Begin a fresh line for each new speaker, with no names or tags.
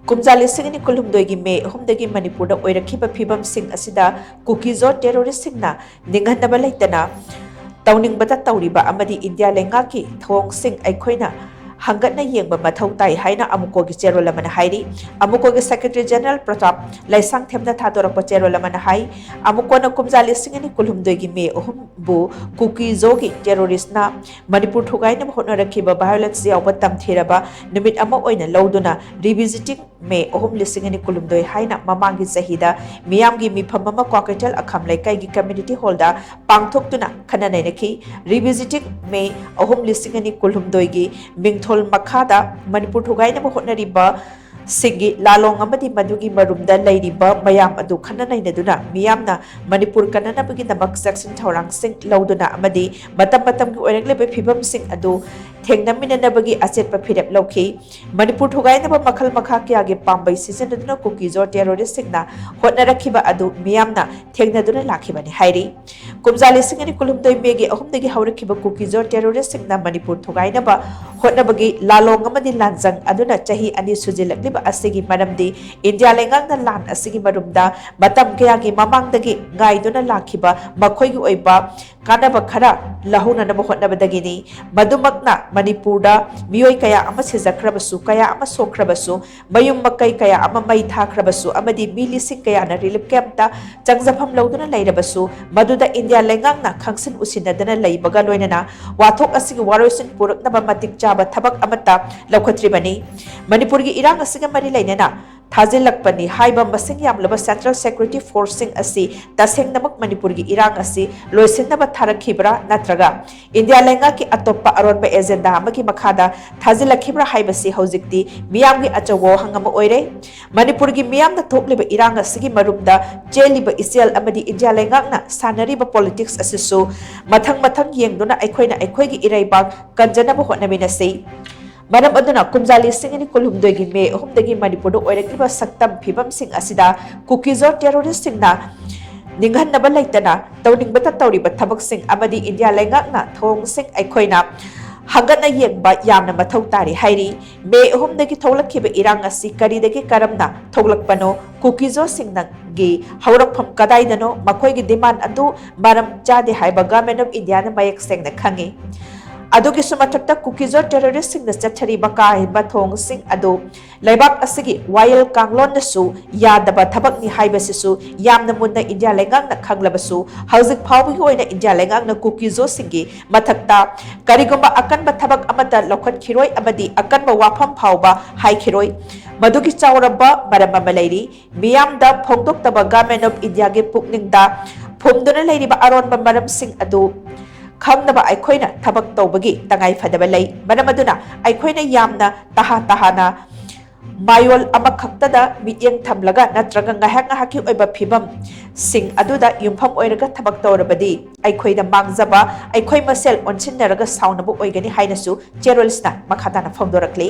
ꯀꯨꯝꯖꯥ ꯂꯤꯁꯤꯡ ꯑꯅꯤ ꯀꯨꯟꯍꯨꯝꯗꯣꯏꯒꯤ ꯃꯦ ꯑꯍꯨꯝꯗꯒꯤ ꯃꯅꯤꯄꯨꯔꯗ ꯑꯣꯏꯔꯛꯈꯤꯕ ꯐꯤꯚꯝꯁꯤꯡ ꯑꯁꯤꯗ ꯀꯨꯀꯤꯖꯣ ꯇꯦꯔꯣꯔꯤꯁꯁꯤꯡꯅ ꯅꯤꯡꯍꯟꯅꯕ ꯂꯩꯇꯅ ꯇꯧꯅꯤꯡꯕꯗ ꯇꯧꯔꯤꯕ ꯑꯃꯗꯤ ꯏꯟꯗꯤꯌꯥ ꯂꯩꯉꯥꯛꯀꯤ ꯊꯧꯑꯣꯡꯁꯤꯡ ꯑꯩꯈꯣꯏꯅ ꯍꯪꯒꯠꯅ ꯌꯦꯡꯕ ꯃꯊꯧ ꯇꯥꯏ ꯍꯥꯏꯅ ꯑꯃꯨꯀꯣꯒꯤ ꯆꯦꯔꯣꯜ ꯑꯃꯅ ꯍꯥꯏꯔꯤ꯫ ꯑꯃꯨꯀꯣꯒꯤ ꯁꯦꯀ꯭ꯔꯦꯇꯔꯤ ꯖꯦꯅꯔꯦꯜ ꯄ꯭ꯔꯇꯥꯞ ꯂꯩꯁꯥꯡꯊꯦꯝꯅ ꯊꯥꯗꯣꯔꯛꯄ ꯆꯦꯔꯣꯜ ꯑꯃꯅ ꯍꯥꯏ ꯑꯃꯨꯀꯣꯅ ꯀꯨꯝꯖꯥ ꯂꯤꯁꯤꯡ ꯑꯅꯤ ꯀꯨꯟꯍꯨꯝꯗꯣꯏꯒꯤ ꯃꯦ ꯑꯍꯨꯝꯕꯨ ꯀꯨꯀꯤꯖꯣꯒꯤ ꯇꯦꯔꯣꯔꯤꯁꯅ ꯃꯅꯤꯄꯨꯔ ꯊꯨꯒꯥꯏꯅꯕ ꯍꯣꯠꯅꯔꯛꯈꯤꯕ ꯚꯥꯏꯑꯣꯂꯦꯟꯁ ꯌꯥꯎꯕ ꯇꯝꯊꯤꯔꯕ ꯅꯨꯃꯤꯠ ꯑꯃ ꯑꯣꯏꯅ ꯂꯧꯗꯨꯅ ꯔꯤꯚꯤꯖꯤꯇꯤꯡ ꯃꯦ ꯑꯍꯨꯝ ꯂꯤꯁꯤꯡ ꯑꯅꯤ ꯀꯨꯟꯍꯨꯝꯗꯣꯏ ꯍꯥꯏꯅ ꯃꯃꯥꯡꯒꯤ ꯆꯍꯤꯗ ꯃꯤꯌꯥꯝꯒꯤ ꯃꯤꯐꯝ ꯑꯃ ꯀ꯭ꯋꯥꯀꯩꯊꯦꯜ ꯑꯈꯥꯝ ꯂꯩꯀꯥꯏꯒꯤ ꯀꯝꯃ꯭ꯌꯨꯅꯤꯇꯤ ꯍꯣꯜꯗ ꯄꯥꯡꯊꯣꯛꯇꯨꯅ ꯈꯟꯅ ꯅꯩꯅꯈꯤ꯫ ꯔꯤꯚꯤꯖꯤꯇꯤꯡ ꯃꯦ ꯑꯍꯨꯝ ꯂꯤꯁꯤꯡ ꯑꯅꯤ ꯀꯨꯟꯍꯨꯝꯗꯣꯏꯒꯤ ꯃꯤꯡꯊꯣꯜ ꯃꯈꯥꯗ ꯃꯅꯤꯄꯨꯔ ꯊꯨꯒꯥꯏꯅꯕ ꯍꯣꯠꯅꯔꯤꯕ ꯁꯤꯡꯒꯤ ꯂꯥꯂꯣꯡ ꯑꯃꯗꯤ ꯃꯗꯨꯒꯤ ꯃꯔꯨꯝꯗ ꯂꯩꯔꯤꯕ ꯃꯌꯥꯝ ꯑꯗꯨ ꯈꯟꯅ ꯅꯩꯅꯗꯨꯅ ꯃꯤꯌꯥꯝꯅ ꯃꯅꯤꯄꯨꯔ ꯀꯟꯅꯅꯕꯒꯤꯗꯃꯛ ꯆꯦꯛꯁꯤꯟ ꯊꯧꯔꯥꯡꯁꯤꯡ ꯂꯧꯗꯨꯅ ꯑꯃꯗꯤ ꯃꯇꯝ ꯃꯇꯝꯒꯤ ꯑꯣꯏꯔꯛꯂꯤꯕ ꯐꯤꯚꯝꯁꯤꯡ ꯑꯗꯨ ꯊꯦꯡꯅꯃꯤꯟꯅꯅꯕꯒꯤ ꯑꯆꯦꯠꯄ ꯐꯤꯔꯦꯞ ꯂꯧꯈꯤ꯫ ꯃꯅꯤꯄꯨꯔ ꯊꯨꯒꯥꯏꯅꯕ ꯃꯈꯜ ꯃꯈꯥ ꯀꯌꯥꯒꯤ ꯄꯥꯝꯕꯩ ꯁꯤꯖꯤꯟꯅꯗꯨꯅ ꯀꯨꯀꯤꯖꯣ ꯇꯦꯔꯣꯔꯤꯁꯁꯤꯡꯅ ꯍꯣꯠꯅꯔꯛꯈꯤꯕ ꯑꯗꯨ ꯃꯤꯌꯥꯝꯅ ꯊꯦꯡꯅꯗꯨꯅ ꯂꯥꯛꯈꯤꯕꯅꯤ ꯍꯥꯏꯔꯤ꯫ ꯀꯨꯝꯖꯥ ꯂꯤꯁꯤꯡ ꯑꯅꯤ ꯀꯨꯟꯍꯨꯝꯗꯣꯏ ꯃꯦꯒꯤ ꯑꯍꯨꯝꯗꯒꯤ ꯍꯧꯔꯛꯈꯤꯕ ꯀꯨꯀꯤꯖꯣ ꯇꯦꯔꯣꯔꯤꯁꯁꯤꯡꯅ ꯃꯅꯤꯄꯨꯔ ꯊꯨꯒꯥꯏꯅꯕ ꯍꯣꯠꯅꯕꯒꯤ ꯂꯥꯂꯣꯡ ꯑꯃꯗꯤ ꯂꯥꯟꯖꯪ ꯑꯗꯨꯅ ꯆꯍꯤ ꯑꯅꯤ ꯁꯨꯖꯤꯜꯂꯛꯂꯤꯕ ꯑꯁꯤꯒꯤ ꯃꯔꯝꯗꯤ ꯏꯟꯗꯤꯌꯥ ꯂꯩꯉꯥꯛꯅ ꯂꯥꯟ ꯑꯁꯤꯒꯤ ꯃꯔꯨꯝꯗ ꯃꯇꯝ ꯀꯌꯥꯒꯤ ꯃꯃꯥꯡꯗꯒꯤ ꯉꯥꯏꯗꯨꯅ ꯂꯥꯛꯈꯤꯕ ꯃꯈꯣꯏꯒꯤ ꯑꯣꯏꯕ ꯀꯥꯟꯅꯕ ꯈꯔ ꯂꯧꯍꯧꯅꯅꯕ ꯍꯣꯠꯅꯕꯗꯒꯤꯅꯤ꯫ ꯃꯗꯨꯃꯛꯅ ꯃꯅꯤꯄꯨꯔꯗ ꯃꯤꯑꯣꯏ ꯀꯌꯥ ꯑꯃ ꯁꯤꯖꯈ꯭ꯔꯕꯁꯨ ꯀꯌꯥ ꯑꯃ ꯁꯣꯛꯈ꯭ꯔꯕꯁꯨ ꯃꯌꯨꯝ ꯃꯀꯩ ꯀꯌꯥ ꯑꯃ ꯃꯩ ꯊꯥꯈ꯭ꯔꯕꯁꯨ ꯑꯃꯗꯤ ꯃꯤ ꯂꯤꯁꯤꯡ ꯀꯌꯥꯅ ꯔꯤꯂꯤꯐ ꯀꯦꯝꯞꯇ ꯆꯪꯖꯐꯝ ꯂꯧꯗꯨꯅ ꯂꯩꯔꯕꯁꯨ ꯃꯗꯨꯗ ꯏꯟꯗꯤꯌꯥ ꯂꯩꯉꯥꯛꯅ ꯈꯪꯁꯤꯟ ꯎꯁꯤꯟꯅꯗꯅ ꯂꯩꯕꯒ ꯂꯣꯏꯅꯅ ꯋꯥꯊꯣꯛ ꯑꯁꯤꯒꯤ ꯋꯥꯔꯣꯏꯁꯤꯟ ꯄꯨꯔꯛꯅꯕ ꯃꯇꯤꯛ ꯆꯥꯕ ꯊꯕꯛ ꯑꯃꯠꯇ ꯂꯧꯈꯠꯇ꯭ꯔꯤꯕꯅꯤ꯫ ꯃꯅꯤꯄꯨꯔꯒꯤ ꯏꯔꯥꯡ ꯑꯁꯤꯒ ꯃꯔꯤ ꯂꯩꯅꯅ ꯊꯥꯖꯤꯜꯂꯛꯄꯅꯤ ꯍꯥꯏꯕ ꯃꯁꯤꯡ ꯌꯥꯝꯂꯕ ꯁꯦꯟꯇ꯭ꯔꯦꯜ ꯁꯦꯀ꯭ꯌꯨꯔꯤꯇꯤ ꯐꯣꯔꯁꯁꯤꯡ ꯑꯁꯤ ꯇꯁꯦꯡꯅꯃꯛ ꯃꯅꯤꯄꯨꯔꯒꯤ ꯏꯔꯥꯡ ꯑꯁꯤ ꯂꯣꯏꯁꯤꯟꯅꯕ ꯊꯥꯔꯛꯈꯤꯕ꯭ꯔꯥ ꯅꯠꯇ꯭ꯔꯒ ꯏꯟꯗꯤꯌꯥ ꯂꯩꯉꯥꯛꯀꯤ ꯑꯇꯣꯞꯄ ꯑꯔꯣꯟꯕ ꯑꯦꯖꯦꯟꯗꯥ ꯑꯃꯒꯤ ꯃꯈꯥꯗ ꯊꯥꯖꯤꯜꯂꯛꯈꯤꯕ꯭ꯔꯥ ꯍꯥꯏꯕꯁꯤ ꯍꯧꯖꯤꯛꯇꯤ ꯃꯤꯌꯥꯝꯒꯤ ꯑꯆꯧꯕ ꯋꯥꯍꯪ ꯑꯃ ꯑꯣꯏꯔꯦ꯫ ꯃꯅꯤꯄꯨꯔꯒꯤ ꯃꯤꯌꯥꯝꯅ ꯊꯣꯛꯂꯤꯕ ꯏꯔꯥꯡ ꯑꯁꯤꯒꯤ ꯃꯔꯨꯝꯗ ꯆꯦꯜꯂꯤꯕ ꯏꯆꯦꯜ ꯑꯃꯗꯤ ꯏꯟꯗꯤꯌꯥ ꯂꯩꯉꯥꯛꯅ ꯁꯥꯟꯅꯔꯤꯕ ꯄꯣꯂꯤꯇꯤꯛꯁ ꯑꯁꯤꯁꯨ ꯃꯊꯪ ꯃꯊꯪ ꯌꯦꯡꯗꯨꯅ ꯑꯩꯈꯣꯏꯅ ꯑꯩꯈꯣꯏꯒꯤ ꯏꯔꯩꯕꯥꯛ ꯀꯟꯖꯅꯕ ꯍꯣꯠꯅꯃꯤꯟꯅꯁꯤ꯫ ꯃꯔꯝ ꯑꯗꯨꯅ ꯀꯨꯝꯖꯥ ꯂꯤꯁꯤꯡ ꯑꯅꯤ ꯀꯨꯟꯍꯨꯝꯗꯣꯏꯒꯤ ꯃꯦ ꯑꯍꯨꯝꯗꯒꯤ ꯃꯅꯤꯄꯨꯔꯗ ꯑꯣꯏꯔꯛꯂꯤꯕ ꯁꯛꯇꯝ ꯐꯤꯚꯝꯁꯤꯡ ꯑꯁꯤꯗ ꯀꯨꯀꯤꯖꯣ ꯇꯦꯔꯣꯔꯤꯁꯁꯤꯡꯅ ꯅꯤꯡꯍꯟꯅꯕ ꯂꯩꯇꯅ ꯇꯧꯅꯤꯡꯕꯇ ꯇꯧꯔꯤꯕ ꯊꯕꯛꯁꯤꯡ ꯑꯃꯗꯤ ꯏꯟꯗꯤꯌꯥ ꯂꯩꯉꯥꯛꯅ ꯊꯧꯑꯣꯡꯁꯤꯡ ꯑꯩꯈꯣꯏꯅ ꯍꯪꯒꯠꯅ ꯌꯦꯡꯕ ꯌꯥꯝꯅ ꯃꯊꯧ ꯇꯥꯔꯤ ꯍꯥꯏꯔꯤ꯫ ꯃꯦ ꯑꯍꯨꯝꯗꯒꯤ ꯊꯣꯛꯂꯛꯈꯤꯕ ꯏꯔꯥꯡ ꯑꯁꯤ ꯀꯔꯤꯗꯒꯤ ꯀꯔꯝꯅ ꯊꯣꯛꯂꯛꯄꯅꯣ, ꯀꯨꯀꯤꯖꯣꯁꯤꯡꯒꯤ ꯍꯧꯔꯛꯐꯝ ꯀꯗꯥꯏꯗꯅꯣ, ꯃꯈꯣꯏꯒꯤ ꯗꯤꯃꯥꯟ ꯑꯗꯨ ꯃꯔꯝ ꯆꯥꯗꯦ ꯍꯥꯏꯕ ꯒꯚꯔꯟꯃꯦꯟꯠ ꯑꯣꯐ ꯏꯟꯗꯤꯌꯥꯅ ꯃꯌꯦꯛ ꯁꯦꯡꯅ ꯈꯪꯏ꯫ ꯑꯗꯨꯒꯤꯁꯨ ꯃꯊꯛꯇ ꯀꯨꯀꯤꯖꯣ ꯇꯦꯔꯣꯔꯤꯁꯁꯤꯡꯅ ꯆꯠꯊꯔꯤꯕ ꯀꯥꯍꯦꯟꯕ ꯊꯧꯑꯣꯡꯁꯤꯡ ꯑꯗꯨ ꯂꯩꯕꯥꯛ ꯑꯁꯤꯒꯤ ꯋꯥꯌꯦꯜ ꯀꯥꯡꯂꯣꯟꯅꯁꯨ ꯌꯥꯗꯕ ꯊꯕꯛꯅꯤ ꯍꯥꯏꯕꯁꯤꯁꯨ ꯌꯥꯝꯅ ꯃꯨꯟꯅ ꯏꯟꯗꯤꯌꯥ ꯂꯩꯉꯥꯛꯅ ꯈꯪꯂꯕꯁꯨ ꯍꯧꯖꯤꯛ ꯐꯥꯎꯕꯒꯤ ꯑꯣꯏꯅ ꯏꯟꯗꯤꯌꯥ ꯂꯩꯉꯥꯛꯅ ꯀꯨꯀꯤꯖꯣꯁꯤꯡꯒꯤ ꯃꯊꯛꯇ ꯀꯔꯤꯒꯨꯝꯕ ꯑꯀꯟꯕ ꯊꯕꯛ ꯑꯃꯠꯇ ꯂꯧꯈꯠꯈꯤꯔꯣꯏ ꯑꯃꯗꯤ ꯑꯀꯟꯕ ꯋꯥꯐꯝ ꯐꯥꯎꯕ ꯍꯥꯏꯈꯤꯔꯣꯏ꯫ ꯃꯗꯨꯒꯤ ꯆꯥꯎꯔꯕ ꯃꯔꯝ ꯑꯃ ꯂꯩꯔꯤ꯫ ꯃꯤꯌꯥꯝꯗ ꯐꯣꯡꯗꯣꯛꯇꯕ ꯒꯚꯔꯟꯃꯦꯟꯠ ꯑꯣꯐ ꯏꯟꯗꯤꯌꯥꯒꯤ ꯄꯨꯛꯅꯤꯡꯗ ꯐꯨꯝꯗꯨꯅ ꯂꯩꯔꯤꯕ ꯑꯔꯣꯟꯕ ꯃꯔꯝꯁꯤꯡ ꯑꯗꯨ ꯈꯪꯅꯕ ꯑꯩꯈꯣꯏꯅ ꯊꯕꯛ ꯇꯧꯕꯒꯤ ꯇꯉꯥꯏꯐꯗꯕ ꯂꯩ꯫ ꯃꯔꯝ ꯑꯗꯨꯅ ꯑꯩꯈꯣꯏꯅ ꯌꯥꯝꯅ ꯇꯍꯥꯅ ꯃꯥꯌꯣꯜ ꯑꯃꯈꯛꯇꯗ ꯃꯤꯠꯌꯦꯡ ꯊꯝꯂꯒ ꯅꯠꯇ꯭ꯔꯒ ꯉꯥꯏꯍꯥꯛ ꯉꯥꯏꯍꯥꯛꯀꯤ ꯑꯣꯏꯕ ꯐꯤꯚꯝꯁꯤꯡ ꯑꯗꯨꯗ ꯌꯨꯝꯐꯝ ꯑꯣꯏꯔꯒ ꯊꯕꯛ ꯇꯧꯔꯕꯗꯤ ꯑꯩꯈꯣꯏꯗ ꯃꯥꯡꯖꯕ, ꯑꯩꯈꯣꯏ ꯃꯁꯦꯜ ꯑꯣꯟꯁꯤꯟꯅꯔꯒ ꯁꯥꯎꯅꯕ ꯑꯣꯏꯒꯅꯤ ꯍꯥꯏꯅꯁꯨ ꯆꯦꯔꯣꯜꯁꯤꯅ ꯃꯈꯥ ꯇꯥꯅ ꯐꯣꯡꯗꯣꯔꯛꯂꯤ꯫